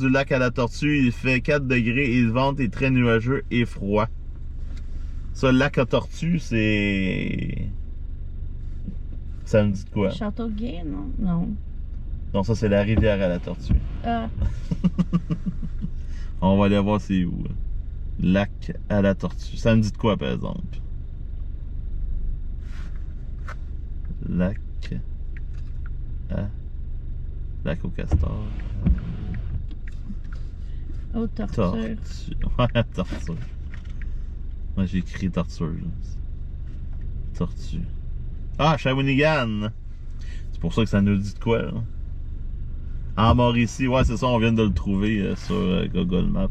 Du lac à la Tortue, il fait 4 degrés et le ventre est très nuageux et froid. Ça, le lac à Tortue, c'est... Ça me dit de quoi? Châteauguay, non? Non. Donc ça, c'est la rivière à la Tortue. Ah, On va aller voir c'est où. Lac à la Tortue. Ça me dit de quoi, par exemple? Lac à... Lac au castor. aux tortures. Tortue. Ouais, tortue. Moi, j'ai écrit tortue. Tortue. Ah, Shawinigan! C'est pour ça que ça nous dit de quoi, là. En Mauricie, ouais, c'est ça, on vient de le trouver sur Google Maps.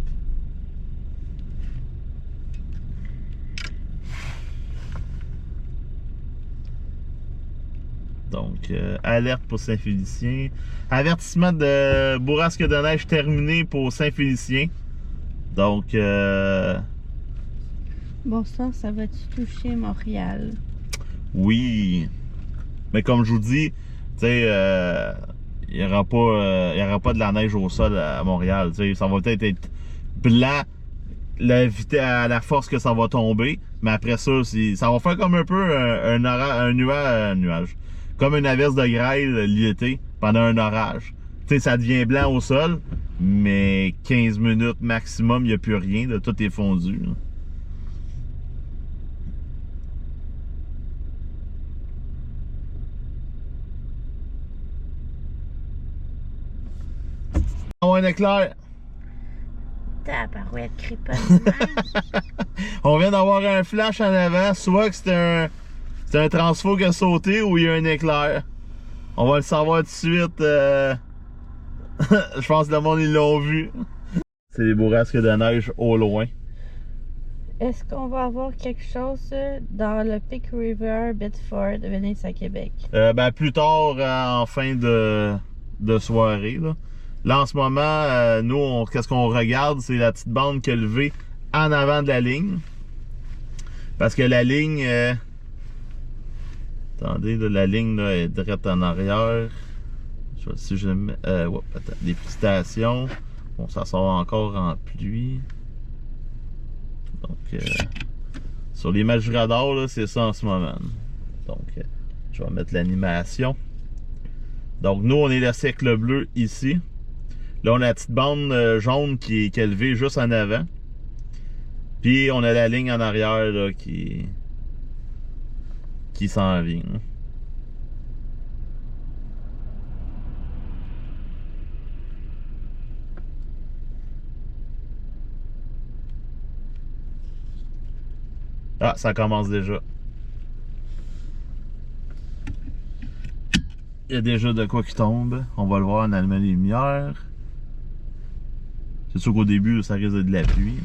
Donc, alerte pour Saint-Félicien. Avertissement de bourrasque de neige terminé pour Saint-Félicien. Donc, Bon, ça va-tu toucher Montréal? oui. Mais comme je vous dis, tu sais, il n'y aura pas de la neige au sol à Montréal. Tu sais, ça va peut-être être blanc à la force que ça va tomber. Mais après ça, ça va faire comme un peu un nuage. Comme une averse de grêle l'été pendant un orage. Tu sais, ça devient blanc au sol, mais 15 minutes maximum, il n'y a plus rien. Là, tout est fondu. Là. On va un éclair. Tabarouette, crépole de même. On vient d'avoir un flash en avant, soit que c'est un transfo qui a sauté ou il y a un éclair. On va le savoir tout de suite. Je pense que le monde, ils l'ont vu. C'est des bourrasques de neige au loin. Est-ce qu'on va avoir quelque chose dans le Peak River, Bedford, Venise à Québec? Ben, plus tard, en fin de soirée. Là, en ce moment, nous, qu'est-ce qu'on regarde? C'est la petite bande qui est levée en avant de la ligne. Parce que la ligne... attendez, là, la ligne là, est direct en arrière. Si je mets... ouais, attends, des stations. Bon, ça sort encore en pluie. Donc, sur l'image radar, là, c'est ça en ce moment. Donc, je vais mettre l'animation. Donc, nous, on est le cercle bleu ici. Là, on a la petite bande jaune qui est levée juste en avant. Puis, on a la ligne en arrière là, qui s'en vient. Ah, ça commence déjà. Il y a déjà de quoi qui tombe. On va le voir en allumant les lumières. C'est sûr qu'au début, ça risque de la pluie. Là.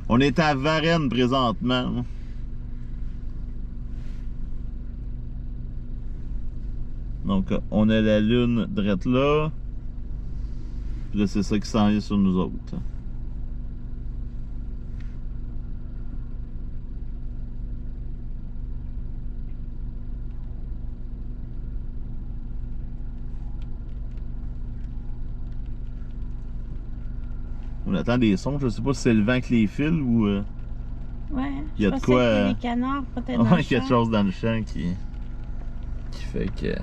On est à Varennes présentement. Donc, on a la lune drette là. Puis là, c'est ça qui s'en vient sur nous autres. On attend des sons. Je sais pas si c'est le vent qui les file ou... Ouais, il y a je de pensais quoi... qu'il y a des canards peut-être dans ouais, le quelque champ. chose dans le champ qui fait que...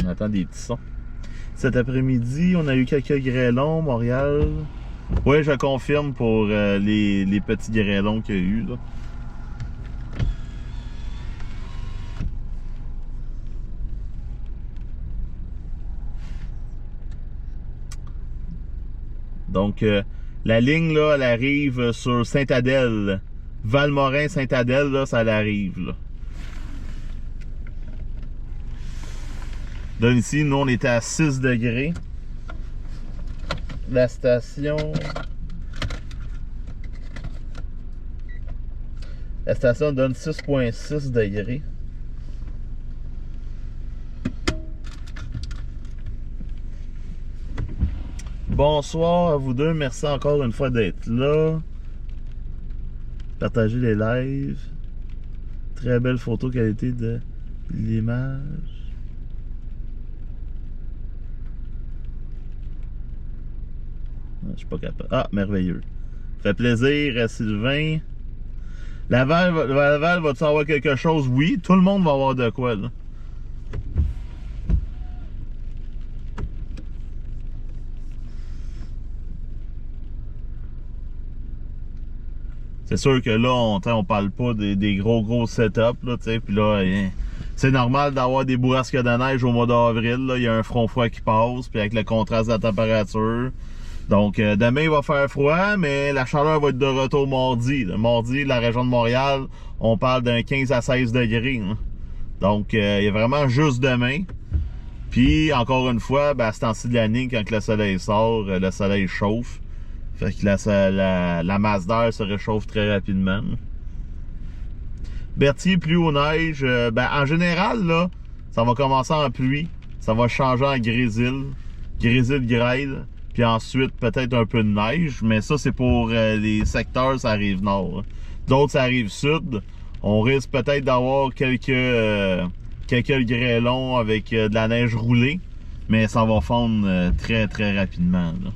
on attend des petits sons. Cet après-midi, on a eu quelques grêlons, Montréal. Oui, je confirme pour les petits grêlons qu'il y a eu. Là. Donc, la ligne, là, elle arrive sur Saint-Adèle. Valmorin, Saint-Adèle, là, ça l'arrive. Là, ici, nous, on était à 6 degrés. La station... La station donne 6,6 degrés. Bonsoir à vous deux. Merci encore une fois d'être là. Partagez les lives. Très belle photo qualité de l'image. Je suis pas capable. Ah, merveilleux. Fait plaisir, Sylvain. Laval, va-tu avoir quelque chose? Oui, tout le monde va avoir de quoi, là. C'est sûr que là, on parle pas des gros setups, là, tu sais, puis là, c'est normal d'avoir des bourrasques de neige au mois d'avril, là, il y a un front froid qui passe, puis avec le contraste de la température. Donc, demain, il va faire froid, mais la chaleur va être de retour mardi. Le mardi, la région de Montréal, on parle d'un 15 à 16 degrés, hein. Donc, il y a vraiment juste demain. Puis, encore une fois, ben, à ce temps-ci de l'année, quand le soleil sort, le soleil chauffe. Fait que la masse d'air se réchauffe très rapidement. Berthier, pluie ou neige, ben, en général, là, ça va commencer en pluie. Ça va changer en grésil. Grésil-grêle. Puis ensuite, peut-être un peu de neige. Mais ça, c'est pour les secteurs, ça arrive nord. D'autres, ça arrive sud. On risque peut-être d'avoir quelques grêlons avec de la neige roulée. Mais ça va fondre très rapidement, là.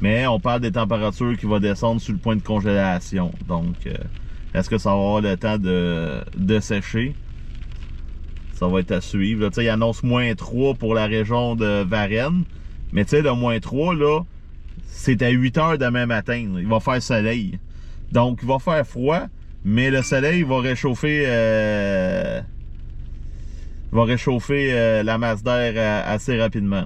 Mais on parle des températures qui vont descendre sur le point de congélation. Donc, est-ce que ça va avoir le temps de sécher? Ça va être à suivre. Là, il annonce -3 pour la région de Varennes. Mais tu sais, le -3, là, c'est à 8 heures demain matin. Là. Il va faire soleil. Donc, il va faire froid, mais le soleil va réchauffer, la masse d'air assez rapidement.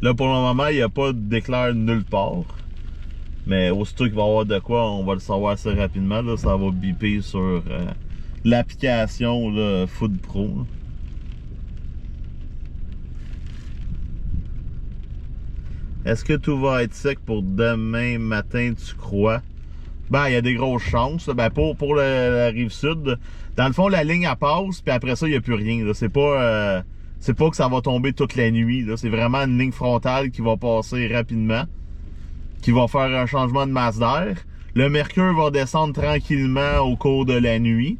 Là, pour le moment, il n'y a pas d'éclair nulle part. Mais aussitôt qu'il va y avoir de quoi, on va le savoir assez rapidement. Là, ça va biper sur l'application Food Pro. Là. Est-ce que tout va être sec pour demain matin, tu crois? Ben, il y a des grosses chances. Ben, pour la rive sud, dans le fond, la ligne, elle passe, puis après ça, il n'y a plus rien. C'est pas que ça va tomber toute la nuit. C'est vraiment une ligne frontale qui va passer rapidement, qui va faire un changement de masse d'air. Le mercure va descendre tranquillement au cours de la nuit.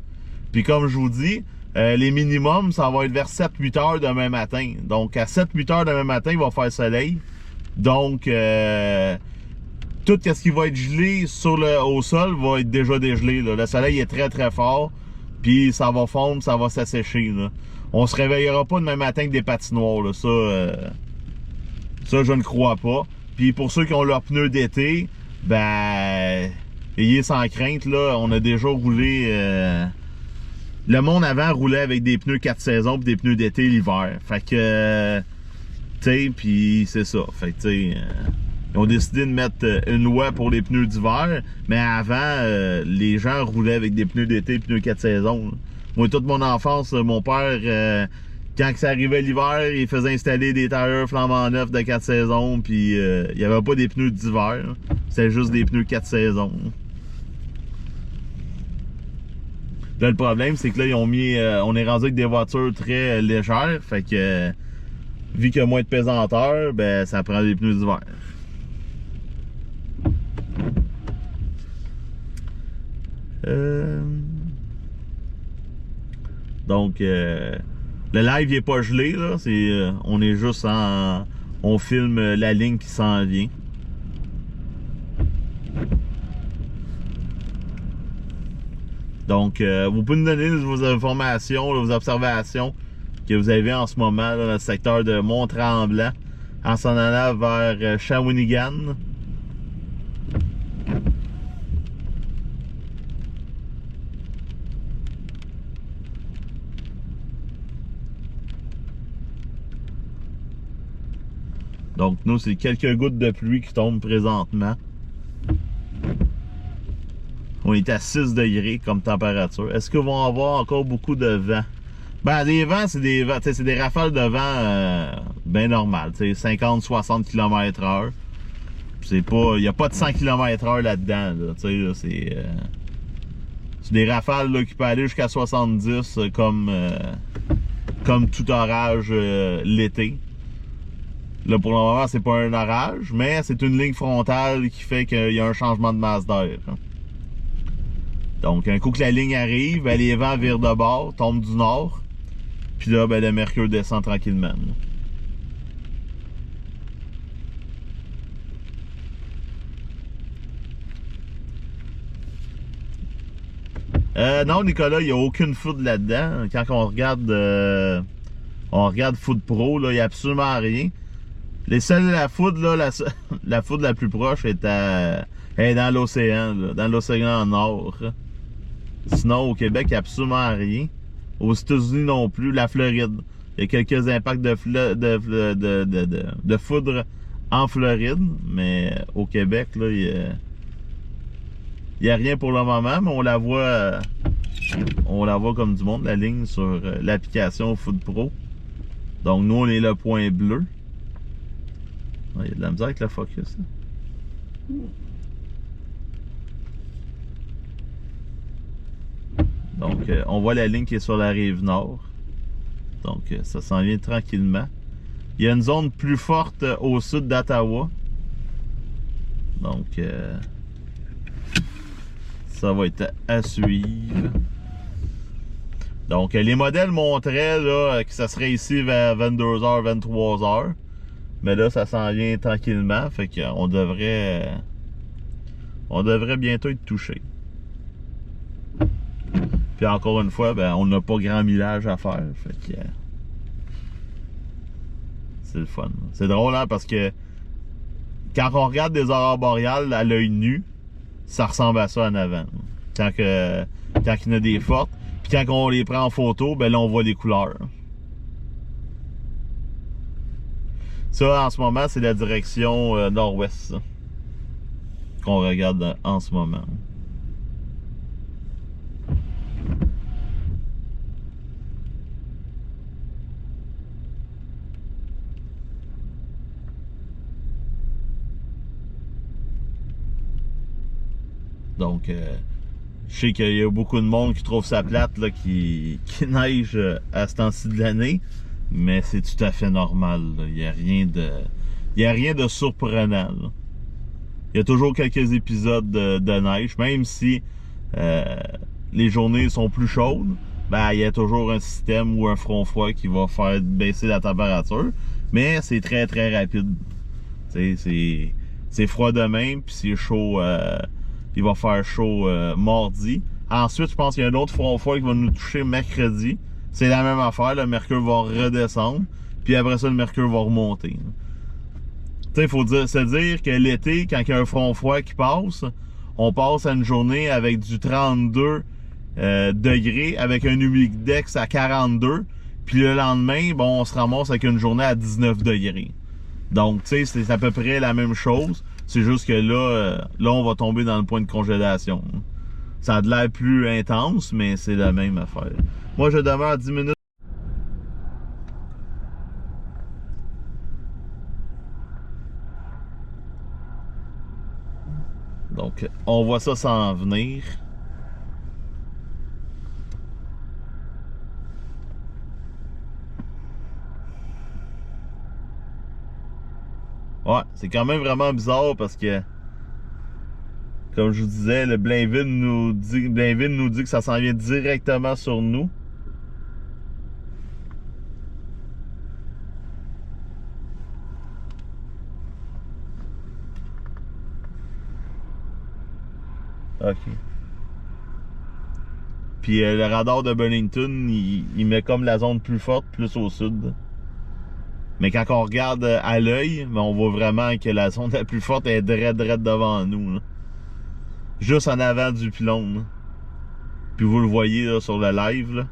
Puis comme je vous dis, les minimums, ça va être vers 7-8 heures demain matin. Donc, à 7-8 heures demain matin, il va faire soleil. Donc, tout ce qui va être gelé au sol va être déjà dégelé. Là. Le soleil est très fort. Puis ça va fondre, ça va s'assécher. On se réveillera pas demain matin avec des patinoires. Là. Ça, je ne crois pas. Puis pour ceux qui ont leurs pneus d'été, ben, ayez sans crainte. Là, on a déjà roulé... le monde avant roulait avec des pneus 4 saisons et des pneus d'été l'hiver. Fait que... tu sais, puis c'est ça. Fait que, tu sais... ils ont décidé de mettre une loi pour les pneus d'hiver, mais avant, les gens roulaient avec des pneus d'été et pneus 4 saisons. Là. Moi, toute mon enfance, mon père, quand ça arrivait l'hiver, il faisait installer des tailleurs flambant neufs de 4 saisons, puis il n'y avait pas des pneus d'hiver. C'était juste des pneus 4 saisons. Là, le problème, c'est que là, ils ont mis... on est rendu avec des voitures très légères, fait que vu qu'il y a moins de pesanteur, ben ça prend des pneus d'hiver. Donc, le live n'est pas gelé, là. On est juste on filme la ligne qui s'en vient. Donc, vous pouvez nous donner vos informations, vos observations que vous avez en ce moment là, dans le secteur de Mont-Tremblant, en s'en allant vers Shawinigan. Donc, nous, c'est quelques gouttes de pluie qui tombent présentement. On est à 6 degrés comme température. Est-ce qu'ils vont avoir encore beaucoup de vent? Ben, des vents, c'est des vents, c'est des rafales de vent bien normales, 50-60 km/h. C'est pas, il n'y a pas de 100 km/h là-dedans, là, c'est des rafales là, qui peuvent aller jusqu'à 70 comme tout orage l'été. Là, pour le moment, c'est pas un orage, mais c'est une ligne frontale qui fait qu'il y a un changement de masse d'air. Donc, un coup que la ligne arrive, ben, les vents virent de bord, tombent du nord, puis là, ben, le mercure descend tranquillement. Non, Nicolas, il n'y a aucune foudre là-dedans. Quand on regarde Food Pro, là, il n'y a absolument rien. La foudre, là, la foudre la plus proche est dans l'océan, dans l'océan Nord. Sinon, au Québec, il n'y a absolument rien. Aux États-Unis non plus, la Floride. Il y a quelques impacts de foudre en Floride, mais au Québec, là, il n'y a rien pour le moment, mais on la voit comme du monde, la ligne sur l'application Food Pro. Donc, nous, on est le point bleu. Il y a de la misère avec le focus. Là. Donc, on voit la ligne qui est sur la rive nord. Donc, ça s'en vient tranquillement. Il y a une zone plus forte au sud d'Ottawa. Donc, ça va être à suivre. Donc, les modèles montraient là, que ça serait ici vers 22h, 23h. Mais là, ça s'en vient tranquillement. Fait qu'on devrait bientôt être touché. Puis encore une fois, ben, on n'a pas grand millage à faire. Fait que c'est le fun. C'est drôle, hein, parce que quand on regarde des aurores boréales à l'œil nu, ça ressemble à ça en avant. Quand il y en a des fortes. Puis quand on les prend en photo, ben là, on voit les couleurs. Ça, en ce moment, c'est la direction nord-ouest qu'on regarde en ce moment. Donc, je sais qu'il y a beaucoup de monde qui trouve ça plate, là, qui neige à ce temps-ci de l'année, mais c'est tout à fait normal. Là. Il n'y a rien de surprenant. Là. Il y a toujours quelques épisodes de neige, même si les journées sont plus chaudes, ben, il y a toujours un système ou un front froid qui va faire baisser la température, mais c'est très très rapide. C'est froid demain, puis c'est chaud. Il va faire chaud mardi. Ensuite, je pense qu'il y a un autre front froid qui va nous toucher mercredi. C'est la même affaire, le mercure va redescendre, puis après ça, le mercure va remonter. Tu sais, il faut se dire que l'été, quand il y a un front froid qui passe, on passe à une journée avec du 32 degrés, avec un humidex à 42, puis le lendemain, bon, on se ramasse avec une journée à 19 degrés. Donc, tu sais, c'est à peu près la même chose. C'est juste que là, on va tomber dans le point de congélation. Ça a de l'air plus intense, mais c'est la même affaire. Moi, je demeure à 10 minutes. Donc, on voit ça s'en venir. Ouais, c'est quand même vraiment bizarre parce que, comme je vous disais, le Blainville nous dit que ça s'en vient directement sur nous. OK. Puis le radar de Burlington, il met comme la zone plus forte, plus au sud. Mais quand on regarde à l'œil, on voit vraiment que la zone la plus forte est drette devant nous. Là. Juste en avant du pylône. Là. Puis vous le voyez là, sur le live. Là.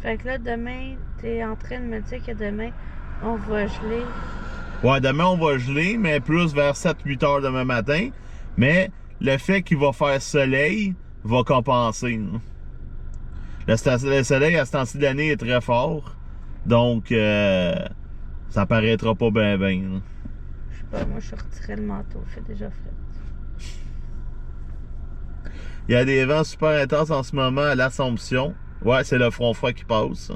Fait que là, demain, t'es en train de me dire que demain, on va geler. Ouais, demain, on va geler, mais plus vers 7-8 heures demain matin. Mais le fait qu'il va faire soleil va compenser. Là. Le soleil à ce temps-ci de l'année est très fort. Donc, ça paraîtra pas bien, bien. Je sais pas, moi, je suis retiré le manteau. Il fait déjà frais. Il y a des vents super intenses en ce moment à l'Assomption. Ouais, c'est le front froid qui passe.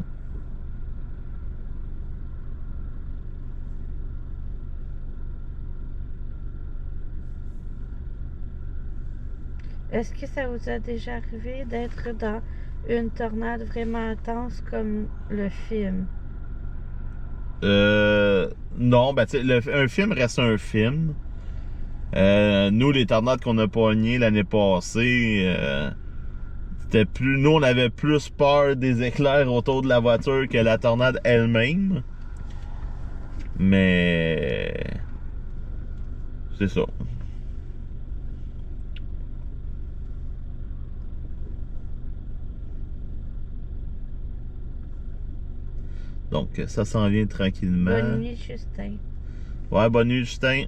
Est-ce que ça vous a déjà arrivé d'être dans une tornade vraiment intense comme le film? Non, ben, tu sais, un film reste un film. Nous, les tornades qu'on a pognées l'année passée, c'était plus. Nous, on avait plus peur des éclairs autour de la voiture que la tornade elle-même. Mais. C'est ça. Donc, ça s'en vient tranquillement. Bonne nuit, Justin. Ouais, bonne nuit, Justin.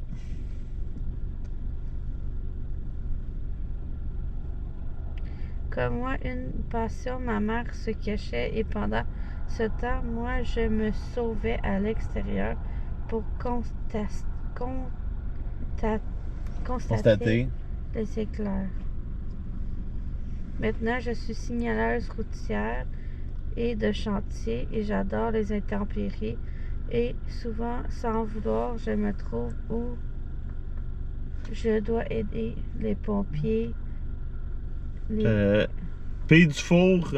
Comme moi, une passion, ma mère se cachait et pendant ce temps, moi, je me sauvais à l'extérieur pour constater les éclairs. Maintenant, je suis signaleuse routière et de chantier et j'adore les intempéries et souvent, sans vouloir, je me trouve où je dois aider les pompiers. Pays du Four,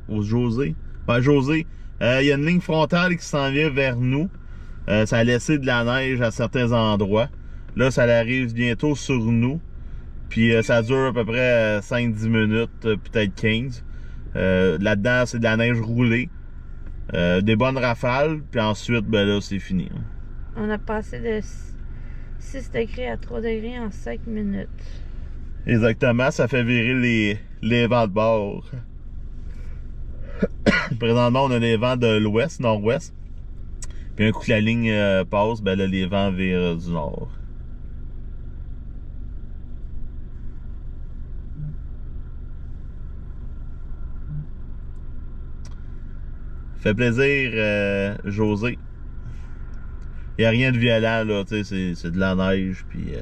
au José. Ben, José, il y a une ligne frontale qui s'en vient vers nous. Ça a laissé de la neige à certains endroits. Là, ça arrive bientôt sur nous. Puis ça dure à peu près 5-10 minutes, peut-être 15. Là-dedans, c'est de la neige roulée. Des bonnes rafales. Puis ensuite, ben là, c'est fini. On a passé de 6 degrés à 3 degrés en 5 minutes. Exactement, ça fait virer les vents de bord. Présentement, on a les vents de l'ouest, nord-ouest. Puis un coup que la ligne passe, ben là, les vents virent du nord. Fait plaisir, José. Il n'y a rien de violent, là, tu sais, c'est de la neige, puis...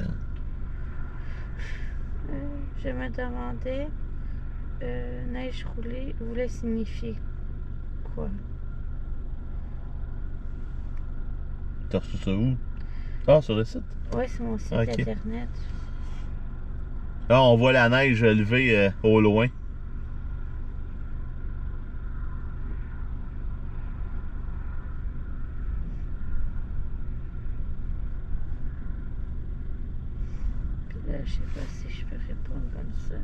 Je me demandais, neige roulée voulait signifier quoi? T'as reçu ça où? Ah, sur le site? Oui, c'est mon site Ok. internet. Là, on voit la neige lever au loin. Puis là, je sais pas si je peux répondre comme ça.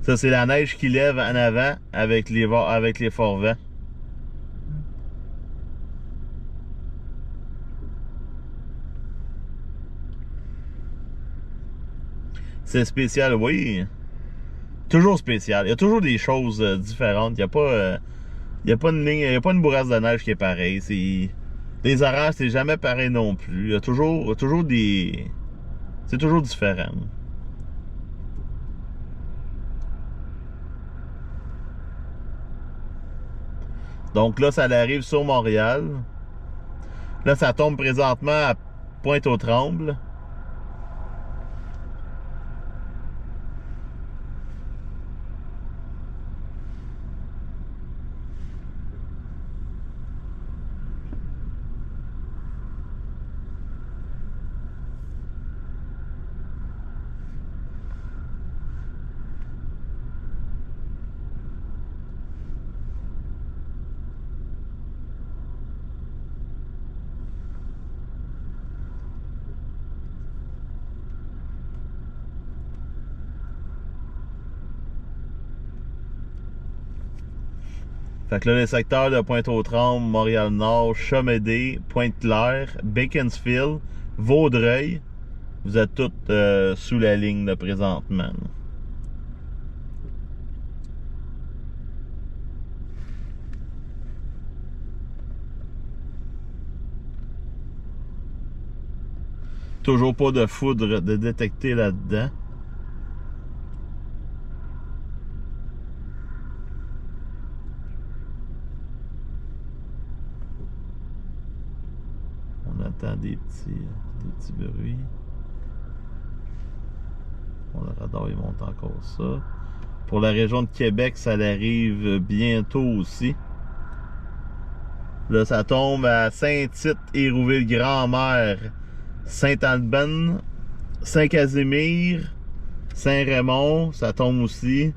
Ça, c'est la neige qui lève en avant avec les forts vents. C'est spécial, oui. Toujours spécial. Il y a toujours des choses différentes. Il y a pas une ligne, il y a pas une bourrasque de neige qui est pareille. Les orages, c'est jamais pareil non plus. Il y a toujours des... C'est toujours différent. Donc là, ça arrive sur Montréal. Là, ça tombe présentement à Pointe-aux-Trembles. Fait que là, les secteurs de Pointe-aux-Trembles, Montréal-Nord, Chamédé, Pointe-Claire, Beaconsfield, Vaudreuil, vous êtes toutes sous la ligne de présentement. Toujours pas de foudre de détecter là-dedans. On entend des petits bruits. Bon, le radar, il monte encore ça. Pour la région de Québec, ça arrive bientôt aussi. Là, ça tombe à Saint-Tite, Hérouville-Grand-Mère, Saint-Alban, Saint-Casimir, Saint-Raymond, ça tombe aussi.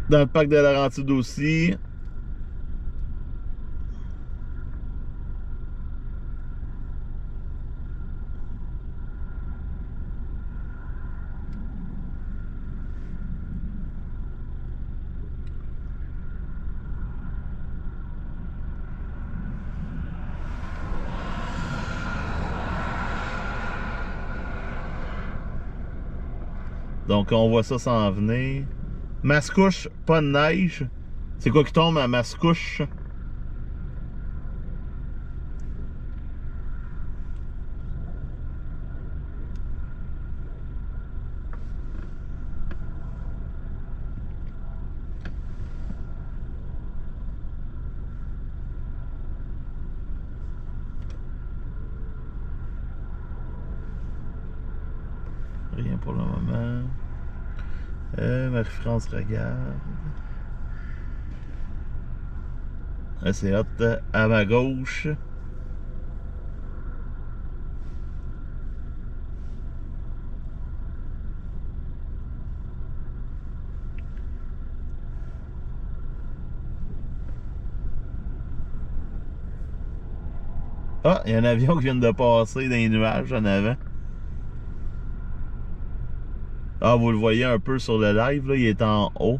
Dans le parc de Laurentides aussi. Donc, on voit ça s'en venir. Mascouche, pas de neige. C'est quoi qui tombe à Mascouche? Rien pour le moment. Marie-France regarde. C'est hot. À ma gauche. Ah, il y a un avion qui vient de passer dans les nuages en avant. Ah, vous le voyez un peu sur le live, là, il est en haut.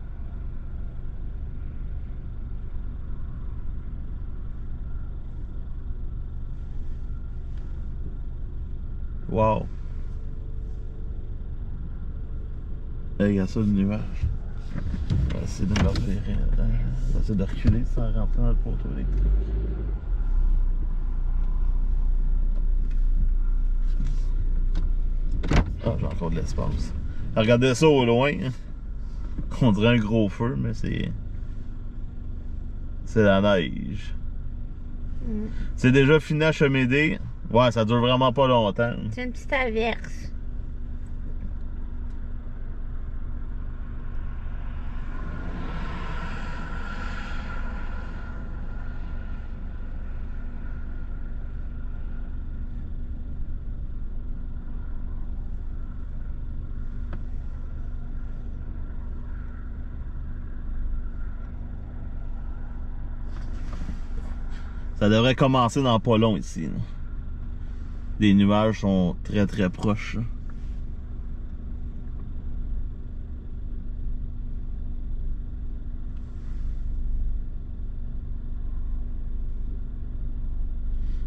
Wow. Là, il y a ça, le nuage. On va essayer de me revirer. On va essayer de reculer sans rentrer dans le poteau électrique. Ah, j'ai encore de l'espace. Regardez ça au loin. On dirait un gros feu, mais c'est la neige. C'est déjà fini à Chemédé. Ouais, ça dure vraiment pas longtemps. C'est une petite averse. Ça devrait commencer dans pas long ici. Là. Les nuages sont très très proches. Là.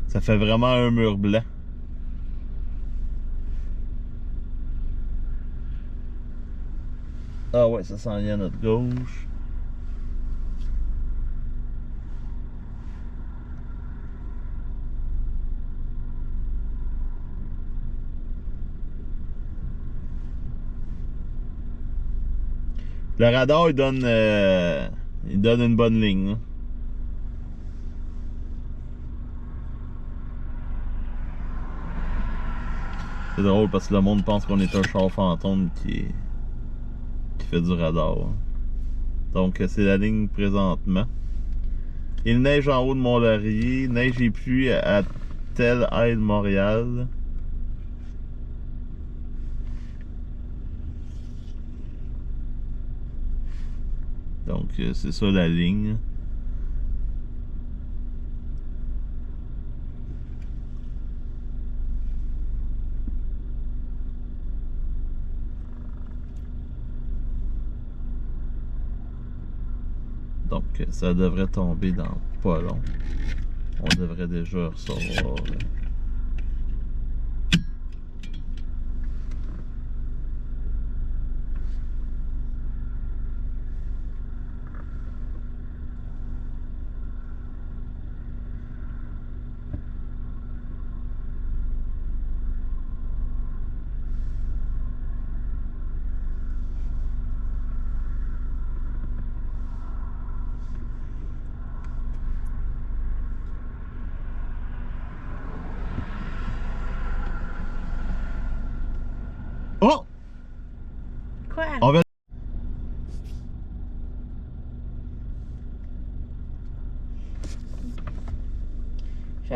Ça fait vraiment un mur blanc. Ah ouais, ça s'en vient à notre gauche. Le radar, il donne une bonne ligne. Là. C'est drôle parce que le monde pense qu'on est un char fantôme qui fait du radar. Hein. Donc, c'est la ligne présentement. Il neige en haut de Mont-Laurier, neige et pluie à Telle-Aile, Montréal. Donc, c'est ça la ligne. Donc, ça devrait tomber dans pas long. On devrait déjà recevoir.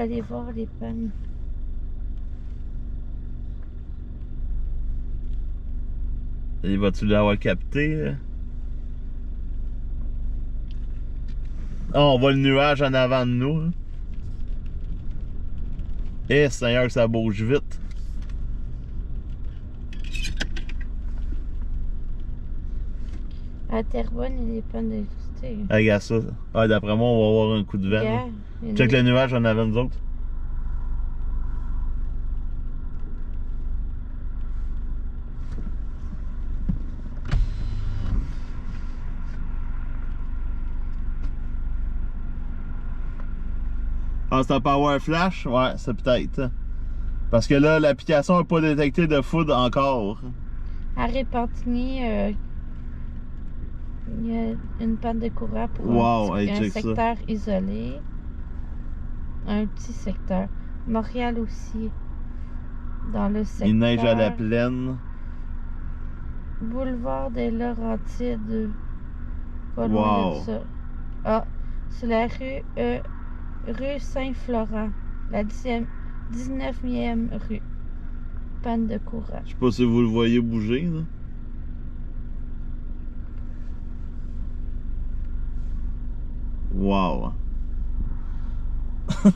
aller voir les pannes. Et vas-tu l'avoir capté? Ah, on voit le nuage en avant de nous. Eh, Seigneur, que ça bouge vite. À Terrebonne, il y a des pannes d'électricité. Ah, regarde ça. Ah, d'après moi, on va avoir un coup de vent. Regarde, il y a Check une- le nuage en avant de nous autres. Ah, c'est un power flash? Ouais, c'est peut-être. Parce que là, l'application n'a pas détecté de foudre encore. À Répentigny, il y a une panne de courant pour Wow, hey, un check ça. secteur isolé. Un petit secteur. Montréal aussi. Dans le secteur. Il neige à la plaine. Boulevard des Laurentides. Pas loin Wow. de ça. Ah, c'est la rue Saint-Florent. La 19e rue. Panne de courant. Je sais pas si vous le voyez bouger, là. Wow. Tu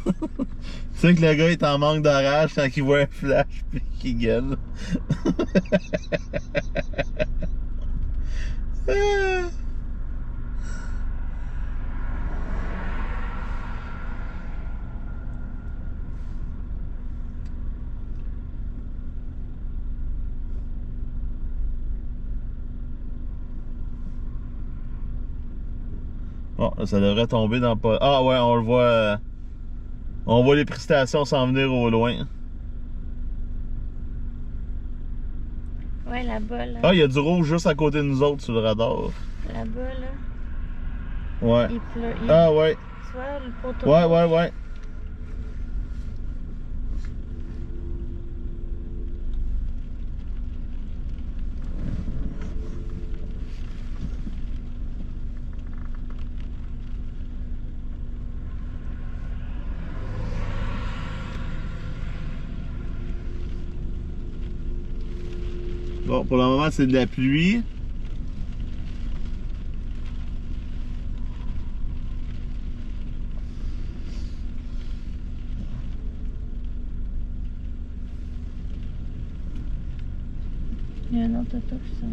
sais que le gars est en manque d'orage quand il voit un flash puis qu'il gueule. Ah. Bon, ça devrait tomber dans pas. Ah ouais, on le voit. On voit les prestations s'en venir au loin. Ouais, là-bas, là. Ah, il y a du rouge juste à côté de nous autres sur le radar. Là-bas, là. Ouais. Il pleut. Ah ouais. Tu vois, le poteau. Ouais. Bon, pour le moment, c'est de la pluie. Il y a un autre auto qui s'en va.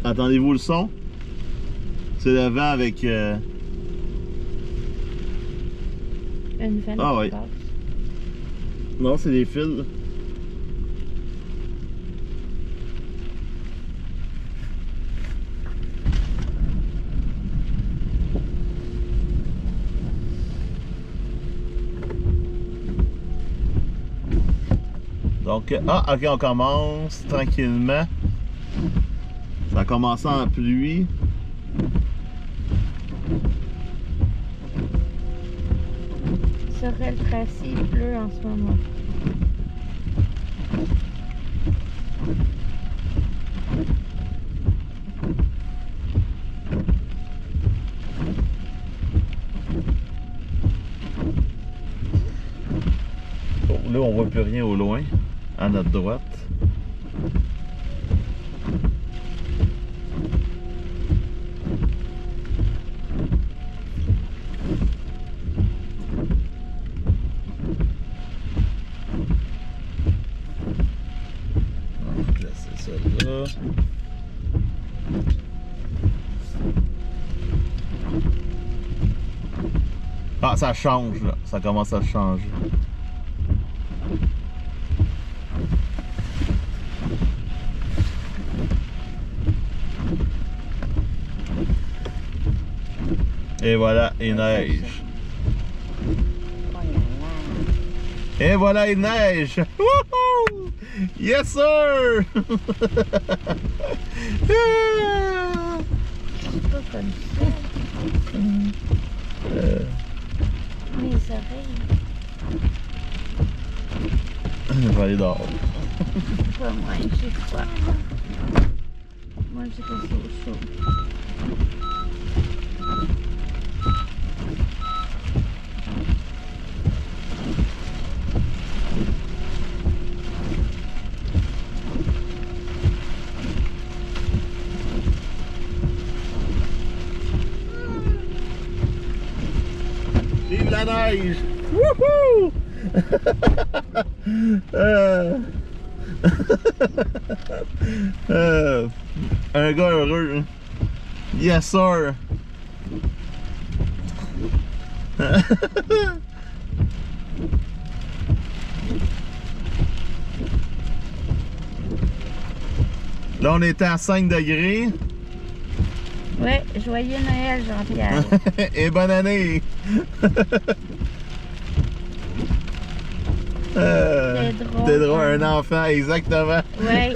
Entendez-vous le son? C'est le vent avec... Une vanne Ah qui ouais. passe. Non, c'est des fils. Donc, ok, on commence tranquillement. Ça a commencé en pluie. Sorel Tracy, il pleut en ce moment. Oh, là, on voit plus rien au loin, à notre droite. On va placer ça là. Ah, ça change là, ça commence à changer. Et voilà, il neige. Et voilà, il neige. Wouhou! Yes, sir! C'est pas comme ça. Mes oreilles. Je vais aller dehors. Pas moi, j'ai froid. Moi, j'ai pas chaud. Vive la neige! Wouhou! Un gars heureux. Hein? Yes, sir! Là, on était à 5 degrés. Ouais, joyeux Noël, Jean-Pierre. Et bonne année! T'es drôle, un enfant, exactement. Ouais.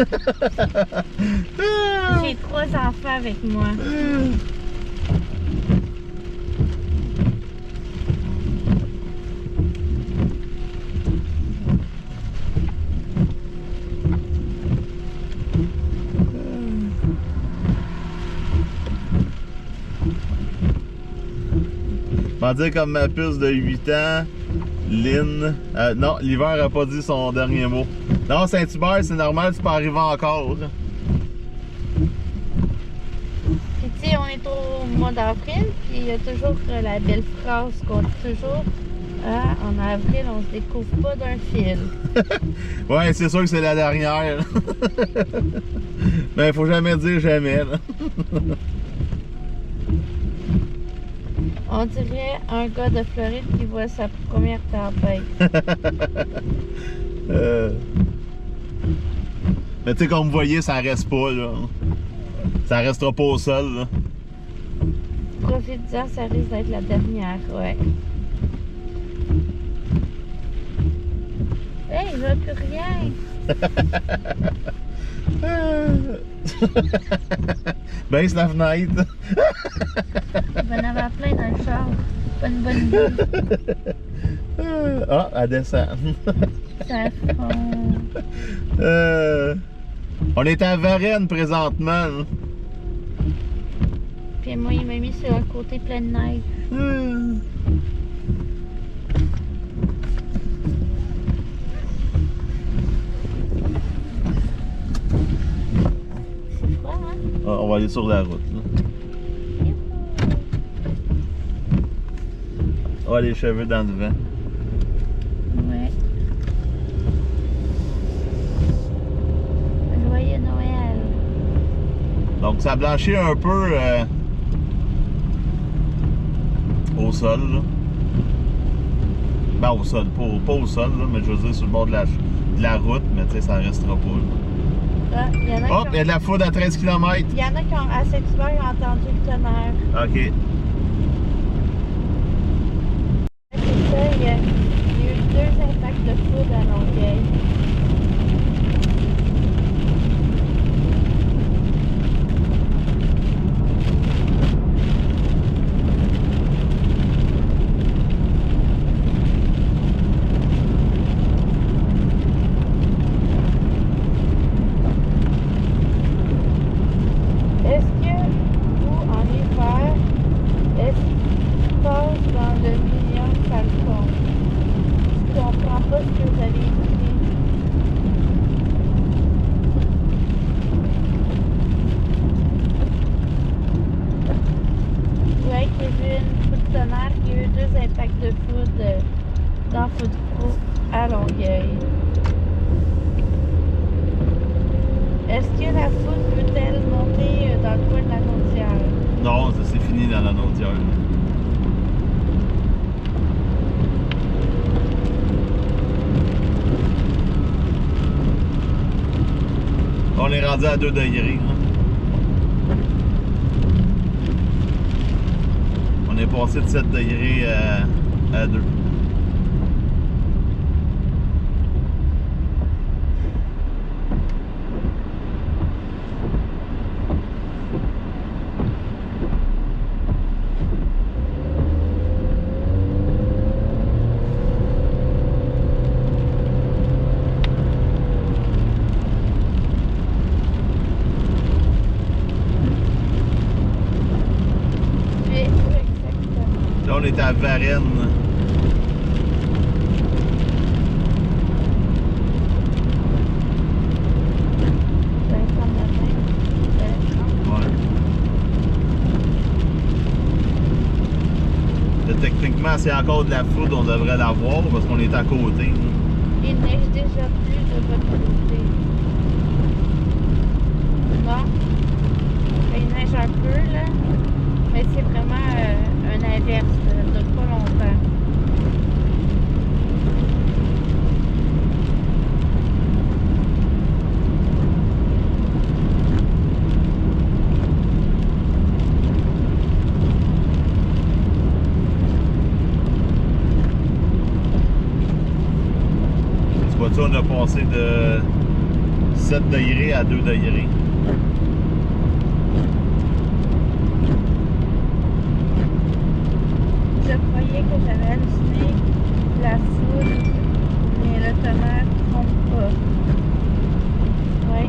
J'ai 3 enfants avec moi. Je vais dire comme ma puce de 8 ans, Lynn. Non, l'hiver a pas dit son dernier mot. Non, Saint-Hubert, c'est normal, tu peux arriver encore. Puis tu sais, on est au mois d'avril, puis il y a toujours la belle phrase qu'on dit toujours. Ah, en avril, on se découvre pas d'un fil. Ouais, c'est sûr que c'est la dernière. Mais faut jamais dire jamais. Là. On dirait un gars de Floride qui voit sa première tempête. Mais tu sais, comme vous voyez, ça reste pas, là. Ça restera pas au sol, là. Profite-en, ça risque d'être la dernière, ouais. Hey, il va plus rien. Baisse la fenêtre. Il va en avoir plein dans le char. Pas une bonne idée. Ah, elle descend. Ça fond. On est à Varennes présentement. Là. Puis moi, il m'a mis sur un côté plein de neige. C'est froid, hein? Ah, on va aller sur la route. Là. Ah, les cheveux dans le vent. Ouais. Joyeux Noël. Donc ça blanchit un peu au sol. Là. Ben au sol, pas au sol, là, mais je veux dire sur le bord de la route, mais tu sais, ça restera pas. Là. Ah, il y en a Hop, il y a de la foudre à 13 km. Il y en a qui ont, à Saint-Hubert, ils ont entendu le tonnerre. OK. C'est ça, il y a eu 2 impacts de foudre à Longueuil. Est-ce que vous, en hiver, est-ce qu'il passe dans le million Falcon? Je comprends pas ce que vous avez écrit. Ouais, qu'il y a eu une foudre de tonnerre, qu'il y a eu 2 impacts de foudre dans Foudre Pro à Longueuil. Est-ce que la foudre peut-elle monter dans le coin de la Naudière? Non, ça c'est fini dans la Naudière. On est rendu à 2 degrés. Hein. On est passé de 7 degrés à 2. est à Varennes. Ouais. Là, techniquement, c'est encore de la foudre, on devrait l'avoir parce qu'on est à côté. Il neige déjà plus de votre côté. Non. Il neige un peu, là. Mais c'est vraiment un averse. Ça dure pas longtemps. Vois-tu, on a passé de 7 degrés à 2 degrés. Je croyais que j'avais halluciné la foudre, mais le tonnerre ne trompe pas. Oui.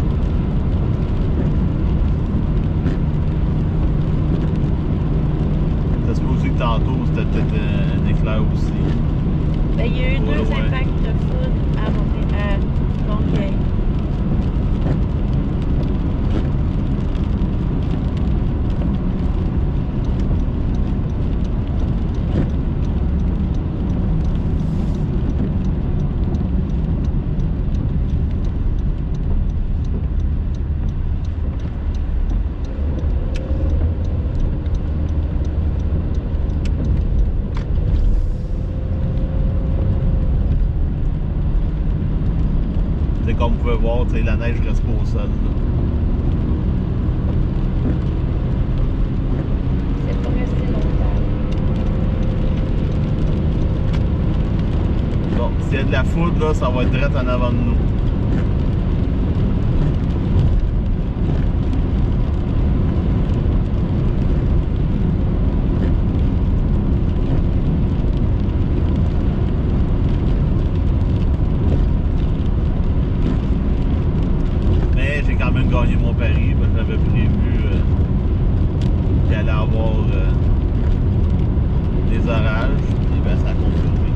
Ça se peut aussi que tantôt, c'était peut-être un éclair aussi. Ben, il y a eu deux Ouais. impacts de foudre à Longueuil. Comme vous pouvez voir, la neige reste pas au sol. Là. C'est pas resté longtemps. Bon, s'il y a de la foudre, là, ça va être direct en avant de nous. Gagner mon pari, parce que j'avais prévu qu'il allait avoir des orages, et ben ça a confirmé.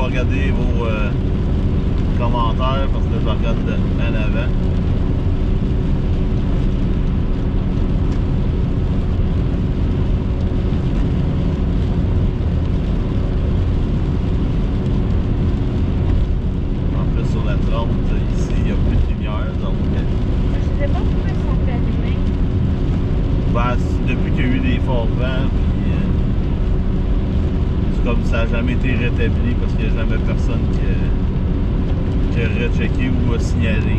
Regardez vos commentaires parce que là, je regarde en avant. En plus, sur la 30, ici, il n'y a plus de lumière. Donc, je sais pas pourquoi ils sont fait allumés. Ben, depuis qu'il y a eu des forts vents, puis c'est comme ça n'a jamais été rétabli parce qu'il n'y a jamais personne qui a rechecké ou a signalé.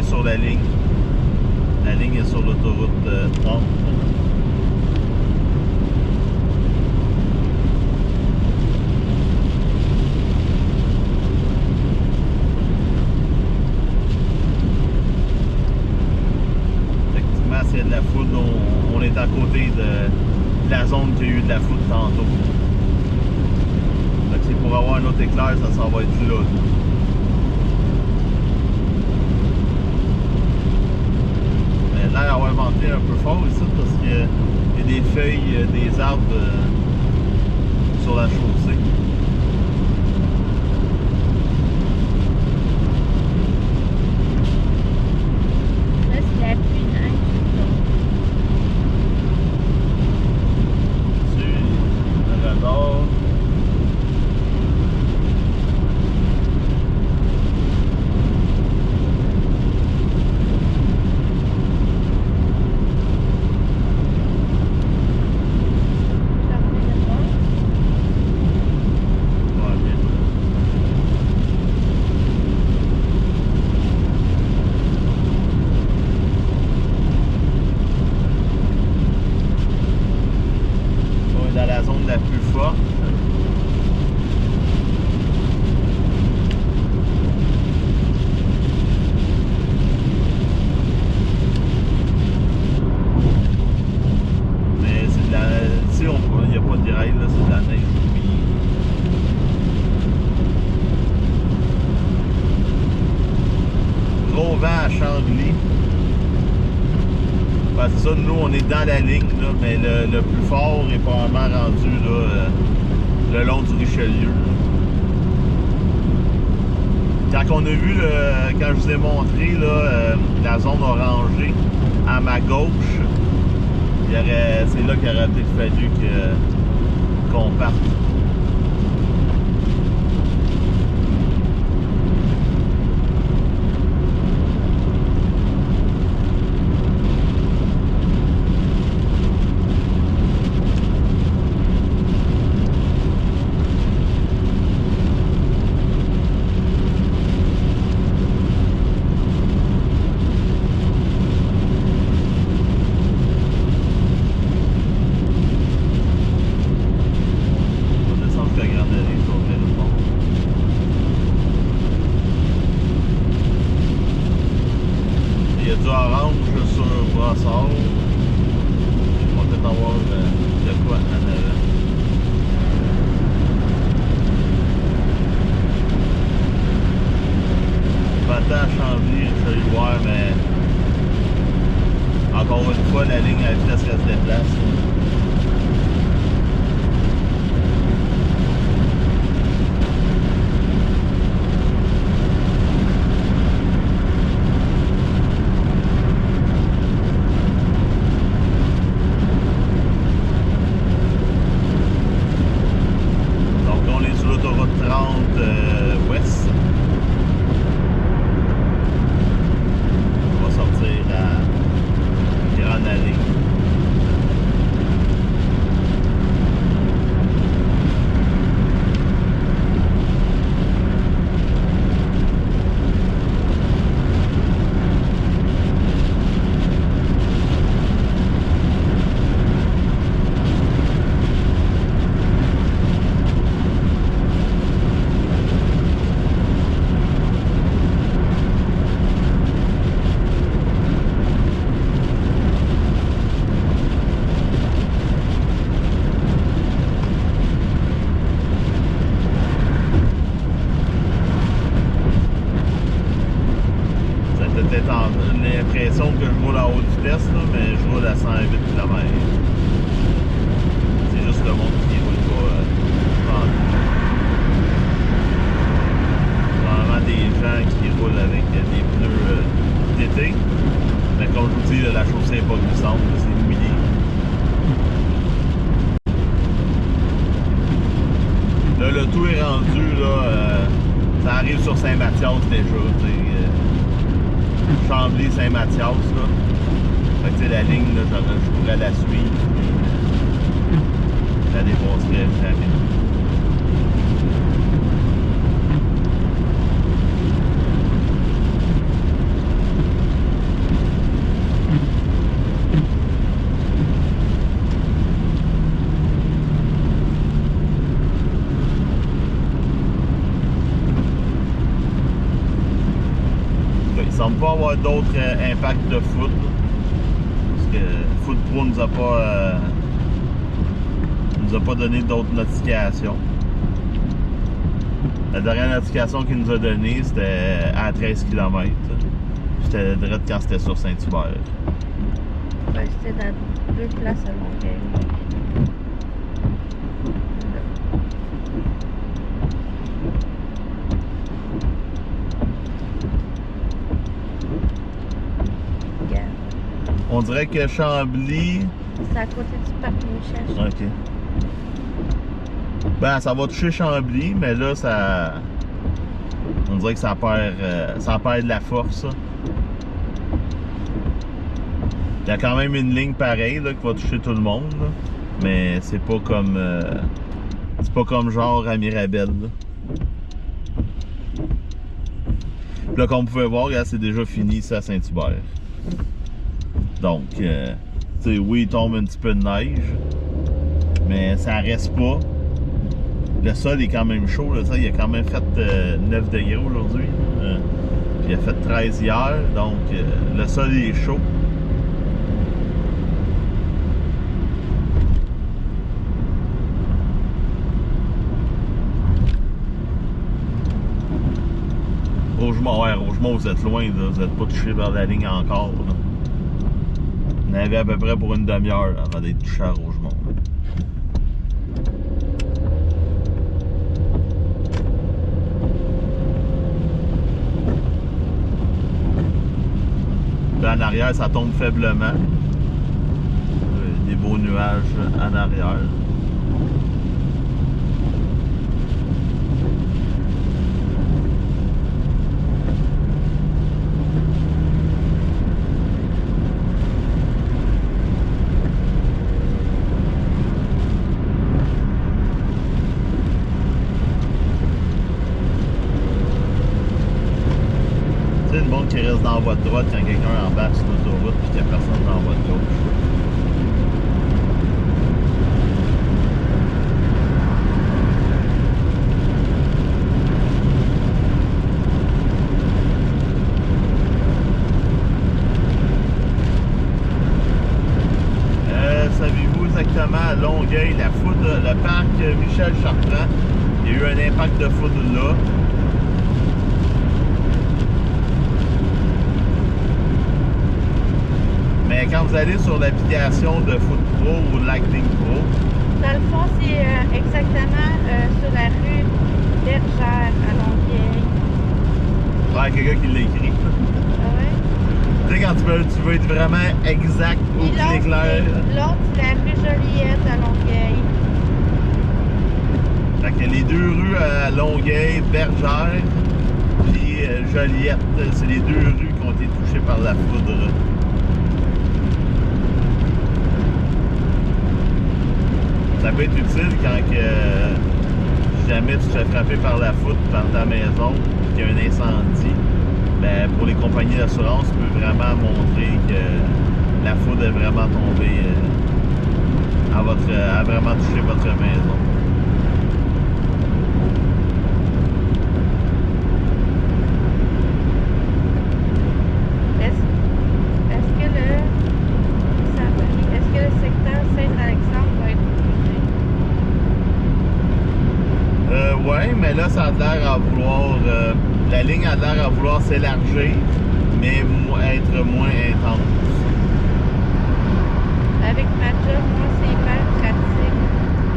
sur la ligne. La ligne est sur l'autoroute 30. Effectivement, s'il y a de la foudre, on est à côté de la zone qui a eu de la foudre tantôt. Donc, c'est pour avoir un autre éclair, ça s'en va être là. Mais l'air avoir venté un peu fort ici parce qu'il y a des feuilles, des arbres sur la chaussée. Là, c'est la pluie neige. Le radar. Dans la zone la plus forte. Mais c'est de la... Ici, il n'y a pas de rail, là, c'est de la neige mouillée. Gros vent à Chambly. Parce que ça, nous, on est dans la ligne, là, mais le plus fort est probablement rendu là, le long du Richelieu. Quand on a vu, quand je vous ai montré là, la zone orangée à ma gauche, c'est là qu'il aurait peut-être fallu qu'on parte. Il y a du orange sur Brossard. On va peut-être avoir de quoi en avant. Pas à Chambly, je vais y voir, mais encore une fois, la ligne à vitesse reste des places. Ouest. On va sortir à Grande Allée. L'impression que je roule à haute vitesse, là, mais je roule à 108 km. C'est juste le monde qui roule pas. Vraiment des gens qui roulent avec des pneus d'été. Mais comme je vous dis, la chaussée n'est pas glissante, c'est mouillé. Là, le tout est rendu, là, ça arrive sur Saint-Mathias déjà, Chambly, Saint-Mathias, là. Fait que, la ligne, là, je pourrais la suivre. Je la dépasserai jamais. semble pas avoir d'autres impacts de foot. Parce que Foot Pro nous a pas donné d'autres notifications. La dernière notification qu'il nous a donnée, c'était à 13 km. C'était direct quand c'était sur Saint-Hubert. Ouais, c'était dans 2 places à Longueuil. On dirait que Chambly... C'est à côté du parc Michel. Ok. Ben, ça va toucher Chambly, mais là, ça... On dirait que ça perd de la force. Il y a quand même une ligne pareille là, qui va toucher tout le monde. Là. Mais c'est pas comme... c'est pas comme genre à Mirabel. Là. Puis là, comme vous pouvez voir, là, c'est déjà fini, ça, à Saint-Hubert. Donc, tu sais, oui, il tombe un petit peu de neige, mais ça reste pas. Le sol est quand même chaud, là, il a quand même fait 9 degrés aujourd'hui. Puis il a fait 13 hier, donc le sol est chaud. Rougemont, ouais, Rougemont, vous êtes loin, là, vous n'êtes pas touché vers la ligne encore. Là. On avait à peu près pour une demi-heure avant d'être touché à Rougemont. Là, en arrière, ça tombe faiblement. Des beaux nuages en arrière. Le monde qui reste dans votre droite quand quelqu'un embarque sur l'autoroute et qu'il n'y a personne dans votre gauche. Savez-vous exactement à Longueuil, la foudre, le parc Michel Chartrand, il y a eu un impact de foudre là. Mais quand vous allez sur l'application de Foot Pro ou Lightning Pro, dans le fond, c'est exactement sur la rue Bergère à Longueuil. Ouais, quelqu'un qui l'a écrit. Ah ouais? Tu sais, quand tu veux être vraiment exact où tu l'éclaires. L'autre, c'est la rue Joliette à Longueuil. Fait que les deux rues à Longueuil, Bergère, puis Joliette, c'est les deux rues qui ont été touchées par la foudre. Ça peut être utile quand jamais tu te fais frapper par la foudre dans ta maison, qu'il y a un incendie. Ben, pour les compagnies d'assurance, tu peux vraiment montrer que la foudre est vraiment tombée, a vraiment touché votre maison. Est-ce que le secteur Saint-Alexandre va être touché? Ouais, mais là, ça a l'air à vouloir... la ligne a l'air à vouloir s'élargir, mais être moins intense. Avec ma job, moi, c'est hyper pratique.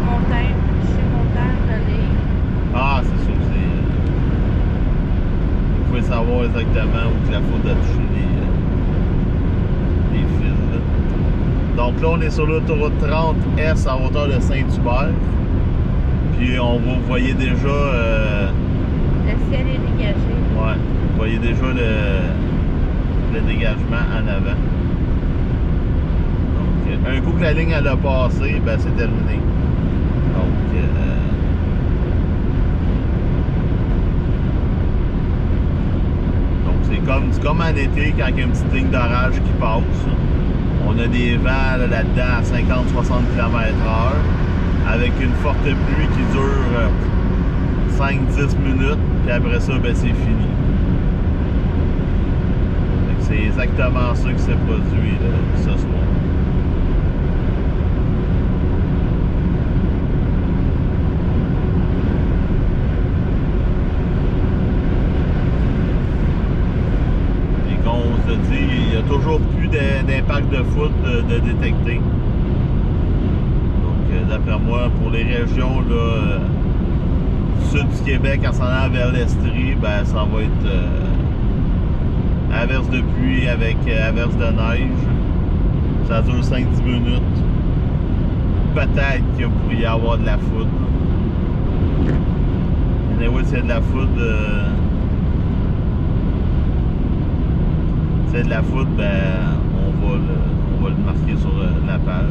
Montagne, je suis montagne de l'île. Ah, c'est sûr, vous pouvez savoir exactement où que la foudre a touché les fils. Là. Donc là, on est sur l'autoroute 30S à hauteur de Saint-Hubert. Puis vous voyez déjà... le ciel est dégagé. Ouais, vous voyez déjà le dégagement en avant. Donc, un coup que la ligne elle a passé, ben c'est terminé. Donc c'est comme en été quand il y a une petite ligne d'orage qui passe. On a des vents là-dedans à 50-60 km/h avec une forte pluie qui dure 5-10 minutes, puis après ça, ben c'est fini. c'est exactement ça qui s'est produit ce soir. Et comme on se dit, il n'y a toujours plus d'impact de foudre de détecter. Donc, d'après moi, pour les régions là, sud du Québec, en s'en allant vers l'Estrie, ben, ça va être averse de pluie avec averse de neige. Ça dure 5-10 minutes. Peut-être qu'il pourrait y avoir de la foudre. Mais oui, s'il y a de la foudre, s'il y a de la foudre, ben, on va le marquer sur la page.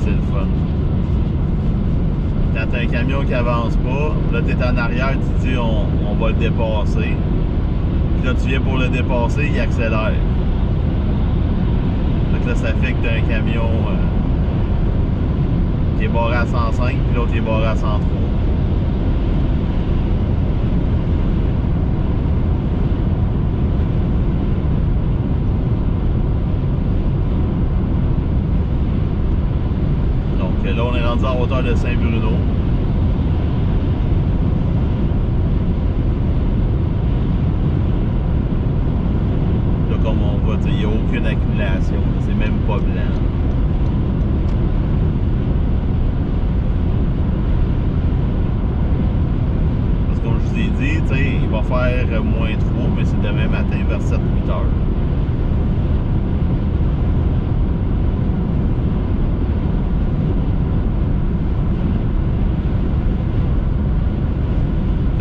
C'est le fun. Quand t'as un camion qui avance pas, là t'es en arrière, tu te dis on va le dépasser. Puis là tu viens pour le dépasser, il accélère. Donc là ça fait que t'as un camion qui est barré à 105 puis l'autre est barré à 103. Là, on est rendu en hauteur de Saint-Bruno. Là, comme on voit, il n'y a aucune accumulation. C'est même pas blanc. Parce que comme je vous ai dit, il va faire moins 3, mais c'est demain matin vers 7-8 heures.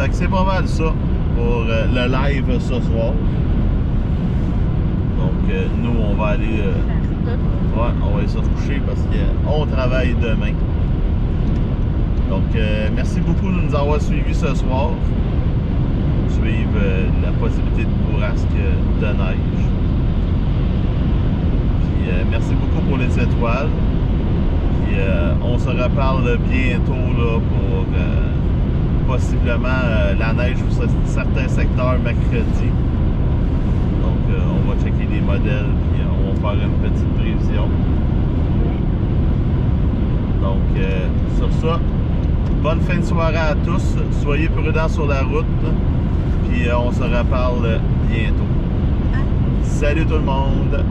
Fait que c'est pas mal ça pour le live ce soir. Donc nous on va aller ouais, on va aller se coucher parce qu'on travaille demain. Donc merci beaucoup de nous avoir suivis ce soir. Suivre la possibilité de bourrasque de neige. Puis merci beaucoup pour les étoiles. Puis on se reparle bientôt là pour possiblement la neige sur certains secteurs mercredi. Donc on va checker les modèles puis on va faire une petite prévision. Donc sur ça, bonne fin de soirée à tous. Soyez prudents sur la route. Puis on se reparle bientôt. Salut tout le monde!